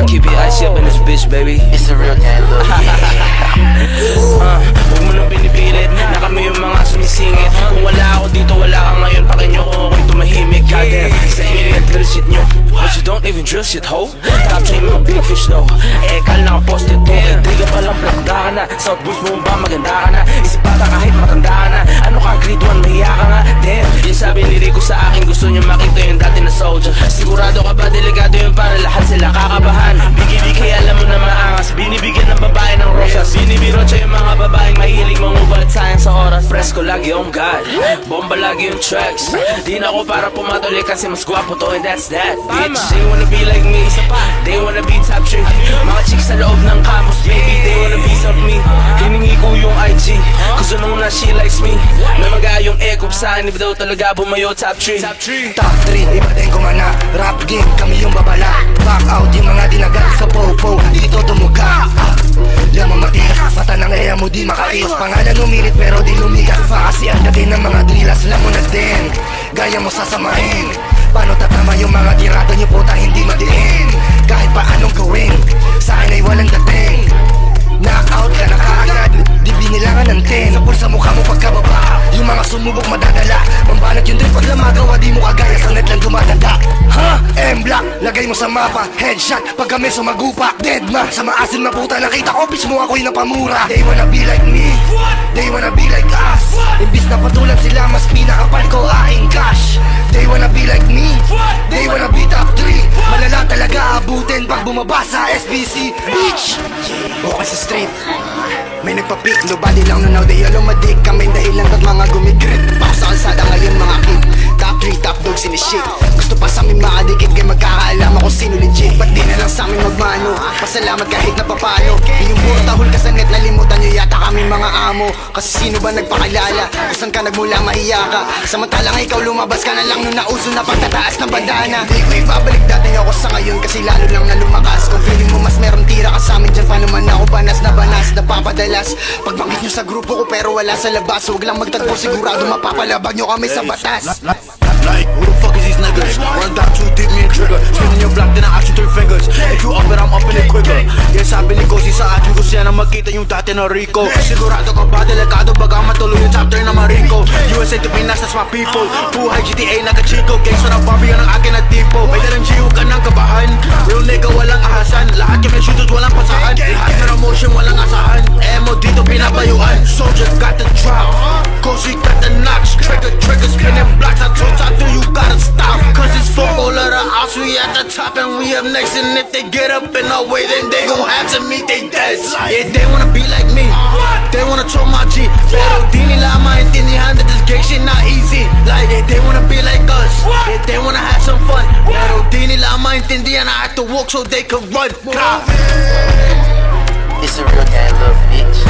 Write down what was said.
Keep it icy up in this bitch, baby. It's a real gang, look. Huwag mo nang pinipilit na kami yung mga sumisingit. Kung wala ako dito, wala ka ngayon. Pakinyo ko ako'y tumahimik. Goddamn, sa inyo yung drill shit nyo, but you don't even drill shit, ho. Top train mga big fish, though. Kala nakaposted to. Intriga palang plakda ka na. South Boost mo ba maganda ka na? Isip bata kahit matanda ka na. Ano ka, grade 1, mahiya ka nga. Damn, yung sabi ni Rico sa akin, gusto niya makita yung dati na soldier. Sigurado ka ba, delikado yun para lahat sila kakabahan. Bigi-bigi, alam mo na maangas. Binibigyan ng babae ng rosas. Binibirotsa yung mga babaeng mahilig mangubalit, sayang sa oras. Presko lagi, oh God, bomba lagi yung tracks. Di na ako para pumatuloy kasi mas gwapo to, and that's that, bitch. They wanna be like me, they wanna be top 3. Mga chicks sa loob ng campus, baby, they wanna be some me. Hiningi ko yung IG, cause nung na she likes me. Na mag-ayong ekop sa akin, if daw talaga bumayo top 3. Top 3, iba din ko man na rap game, kami yung babala. Back out yung mga dinagal sa popo, dito tumuga. Lamang matigas, mata ng eya mo di makaiwas. Pangalan umilit pero di lumigas pa. Kasi ang dating ng mga drilas, alam mo na din. Gaya mo sasamahin. Paano tatama yung mga tirado niyo puta hindi madiin. Kahit pa anong gawin, sa akin ay walang dating. Knockout ka na kaagad, di binilangan ng 10. Sa pulsa mukha mo pagkababa, yung mga sumubok madadala. Mambanat yung drip pag lamagawa, di mo kagaya sa net lang dumadanda. Ha? M-block, lagay mo sa mapa. Headshot, pag kami sumagupa. Deadma, sa maasin na puta nakita ko, bitch mo ako'y napamura. They wanna be like me, they wanna be like us. Imbis na patulan sila, mas pinakapal ko aking cash. They wanna be like me, they wanna be top 3. Malala talaga abutin pag bumaba sa SBC, bitch. Okay sa street, may nagpapik, nobody lang nunaw. They all umadik, kami dahilan ba't mga gumigrit. Pak sa kalsada ngayon mga kid, top 3, top dog sinishit. Gusto pa sa amin makadikit, kaya magkakaalaman kung sino legit. Ba't di na lang sa amin magmano, pasalamat kahit na papano. Yung puro tahol ka sa net, nalimutan nyo yata kami mga amo. Kasi sino ba nagpakilala, kung saan ka nagmula mahiya ka. Samantalang ikaw lumabas ka na lang nung nauso na pagtataas ng bandana. Di ko ibabalik dating ako sa ngayon, kasi lalo lang na lumakas. Kung feeling mo mas meron tira ka sa amin dyan, paano man ako banas, napapadalas. Pagbanggit nyo sa grupo ko pero wala sa labas, huwag lang magtagpo, sigurado mapapalabag nyo kami sa batas. Like, who the fuck is these niggas? Run down too deep, me and trigger. Spinning your block, then I action 3 fingers. If you up it, I'm up in it quicker. Yes, sabi ni Kosi sa akin, gusto yan na makita yung dati na Rico. Sigurado ka ba, delikado baga matuloy yung chapter na Marico. USA to Pinas, that's my people. Buhay GTA, naka-chico. Gangsta na Barbie, yan ang akin na tipo. May dalang G, huwag ka nang kabahan. Real nigga, walang ahasan. Lahat yung may shooters, walang pasahan. Lahat na motion, walang asahan. Emo dito, pinabayuan. Soldier got the drop, Kosi got the knocks. Trigger, spinning blocks. I told you gotta stop, cause it's for all of the ops. We at the top and we up next. And if they get up in our way, then they gon' have to meet they deaths. Yeah, they wanna be like me, they wanna throw my G. Pero di nila maintindihan that this gang shit not easy. Like, yeah, they wanna be like us, yeah, they wanna have some fun. Pero di nila maintindihan I have to walk so they can run. It's a real gang, look, bitch.